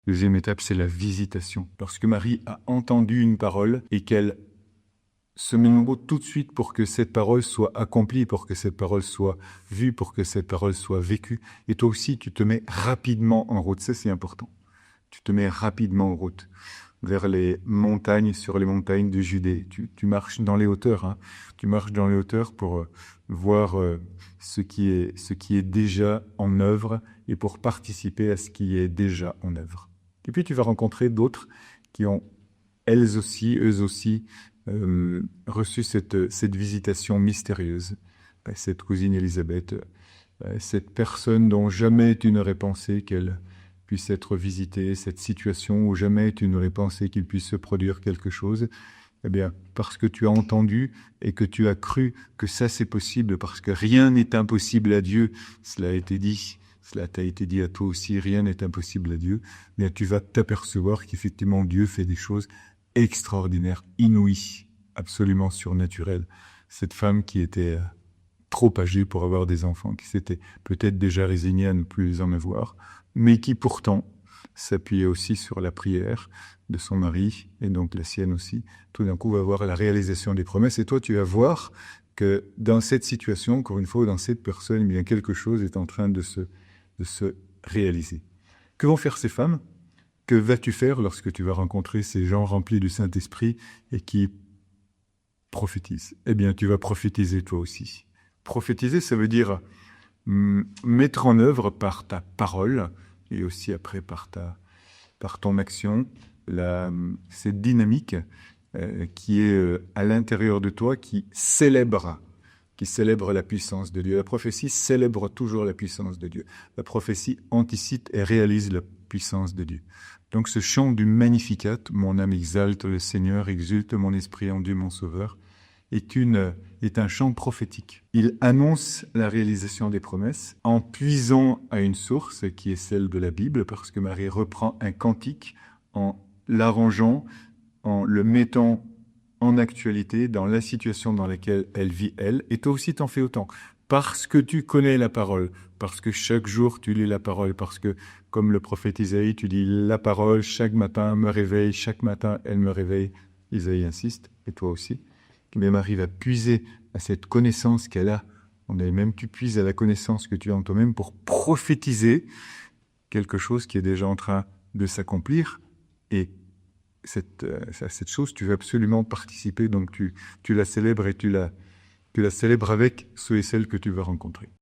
Deuxième étape, c'est la visitation. Lorsque Marie a entendu une parole et qu'elle se met en route tout de suite pour que cette parole soit accomplie, pour que cette parole soit vue, pour que cette parole soit vécue. Et toi aussi, tu te mets rapidement en route. Ça, c'est important. Tu te mets rapidement en route vers les montagnes, sur les montagnes de Judée. Tu marches dans les hauteurs. Hein. Tu marches dans les hauteurs pour voir ce qui est déjà en œuvre et pour participer à ce qui est déjà en œuvre. Et puis, tu vas rencontrer d'autres qui ont, eux aussi, reçu cette visitation mystérieuse. Cette cousine Élisabeth, cette personne dont jamais tu n'aurais pensé qu'elle puisse être visitée, cette situation où jamais tu n'aurais pensé qu'il puisse se produire quelque chose, eh bien, parce que tu as entendu et que tu as cru que ça c'est possible, parce que rien n'est impossible à Dieu, cela a été dit, cela t'a été dit à toi aussi, rien n'est impossible à Dieu, eh bien, tu vas t'apercevoir qu'effectivement Dieu fait des choses extraordinaires, inouïes, absolument surnaturelles. Cette femme qui était trop âgée pour avoir des enfants, qui s'était peut-être déjà résignée à ne plus en avoir, mais qui pourtant s'appuyait aussi sur la prière de son mari, et donc la sienne aussi, tout d'un coup va voir la réalisation des promesses, et toi tu vas voir que dans cette situation, encore une fois, dans cette personne, eh bien quelque chose est en train de se réaliser. Que vont faire ces femmes? Que vas-tu faire lorsque tu vas rencontrer ces gens remplis du Saint-Esprit et qui prophétisent? Eh bien, tu vas prophétiser toi aussi. Prophétiser, ça veut dire mettre en œuvre par ta parole et aussi après par ton action cette dynamique qui est à l'intérieur de toi, qui célèbre la puissance de Dieu. La prophétie célèbre toujours la puissance de Dieu. La prophétie anticipe et réalise la puissance de Dieu. Donc ce chant du Magnificat, mon âme exalte le Seigneur, exulte mon esprit en Dieu mon Sauveur, est un chant prophétique. Il annonce la réalisation des promesses en puisant à une source qui est celle de la Bible, parce que Marie reprend un cantique en l'arrangeant, en le mettant en actualité dans la situation dans laquelle elle vit, elle, et toi aussi t'en fais autant. Parce que tu connais la parole, parce que chaque jour tu lis la parole, parce que, comme le prophète Isaïe, tu dis la parole, chaque matin me réveille, chaque matin elle me réveille. Isaïe insiste, et toi aussi. Mais Marie va puiser à cette connaissance qu'elle a. Même tu puises à la connaissance que tu as en toi-même pour prophétiser quelque chose qui est déjà en train de s'accomplir. Et cette chose, tu veux absolument participer, donc tu la célèbres et tu la célèbres avec ceux et celles que tu vas rencontrer.